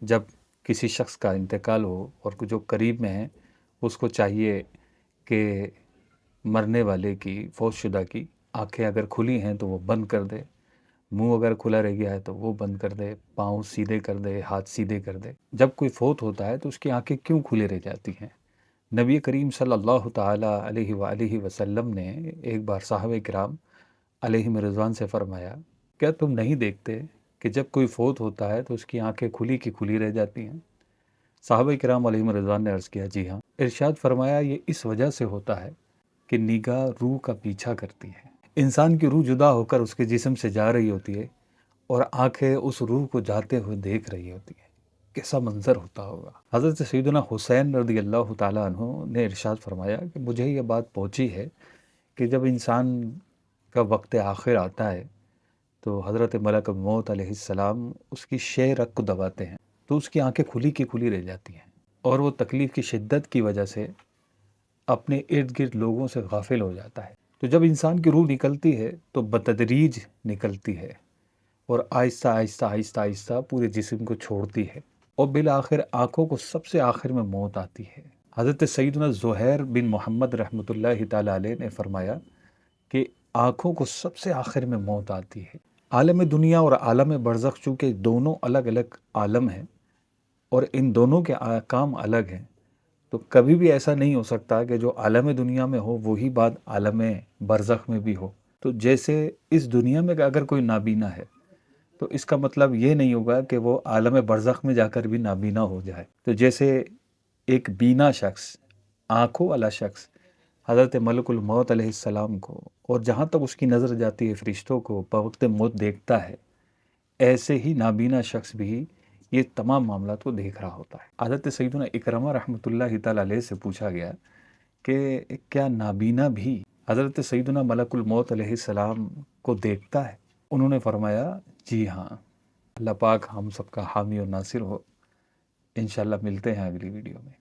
جب کسی شخص کا انتقال ہو اور جو قریب میں ہیں اس کو چاہیے کہ مرنے والے کی، فوت شدہ کی آنکھیں اگر کھلی ہیں تو وہ بند کر دے، منہ اگر کھلا رہ گیا ہے تو وہ بند کر دے، پاؤں سیدھے کر دے، ہاتھ سیدھے کر دے۔ جب کوئی فوت ہوتا ہے تو اس کی آنکھیں کیوں کھلی رہ جاتی ہیں؟ نبی کریم صلی اللہ تعالیٰ علیہ وآلہ وسلم نے ایک بار صحابہ کرام علیہم رضوان سے فرمایا، کیا تم نہیں دیکھتے کہ جب کوئی فوت ہوتا ہے تو اس کی آنکھیں کھلی کی کھلی رہ جاتی ہیں؟ صحابہ کرام علیہم رضوان نے عرض کیا، جی ہاں۔ ارشاد فرمایا، یہ اس وجہ سے ہوتا ہے کہ نگاہ روح کا پیچھا کرتی ہے۔ انسان کی روح جدا ہو کر اس کے جسم سے جا رہی ہوتی ہے اور آنکھیں اس روح کو جاتے ہوئے دیکھ رہی ہوتی ہیں۔ کیسا منظر ہوتا ہوگا۔ حضرت سیدنا حسین رضی اللہ تعالیٰ عنہ نے ارشاد فرمایا کہ مجھے یہ بات پہنچی ہے کہ جب انسان کا وقت آخر آتا ہے تو حضرت ملک موت علیہ السلام اس کی شہ رگ کو دباتے ہیں تو اس کی آنکھیں کھلی کی کھلی رہ جاتی ہیں اور وہ تکلیف کی شدت کی وجہ سے اپنے ارد گرد لوگوں سے غافل ہو جاتا ہے۔ تو جب انسان کی روح نکلتی ہے تو بتدریج نکلتی ہے اور آہستہ آہستہ آہستہ آہستہ پورے جسم کو چھوڑتی ہے اور بالآخر آنکھوں کو سب سے آخر میں موت آتی ہے۔ حضرت سیدنا زہیر بن محمد رحمۃ اللہ تعالیٰ علیہ نے فرمایا کہ آنکھوں کو سب سے آخر میں موت آتی ہے۔ عالم دنیا اور عالم برزخ چونکہ دونوں الگ الگ عالم ہیں اور ان دونوں کے کام الگ ہیں، تو کبھی بھی ایسا نہیں ہو سکتا کہ جو عالم دنیا میں ہو وہی بات عالم برزخ میں بھی ہو۔ تو جیسے اس دنیا میں اگر کوئی نابینا ہے تو اس کا مطلب یہ نہیں ہوگا کہ وہ عالم برزخ میں جا کر بھی نابینا ہو جائے۔ تو جیسے ایک بینا شخص، آنکھوں والا شخص حضرت ملک الموت علیہ السلام کو اور جہاں تک اس کی نظر جاتی ہے فرشتوں کو بوقت موت دیکھتا ہے، ایسے ہی نابینا شخص بھی یہ تمام معاملات کو دیکھ رہا ہوتا ہے۔ حضرت سیدنا اکرمہ رحمۃ اللہ تعالیٰ علیہ سے پوچھا گیا کہ کیا نابینا بھی حضرت سیدنا ملک الموت علیہ السلام کو دیکھتا ہے؟ انہوں نے فرمایا، جی ہاں۔ اللہ پاک ہم سب کا حامی اور ناصر ہو۔ انشاءاللہ ملتے ہیں اگلی ویڈیو میں۔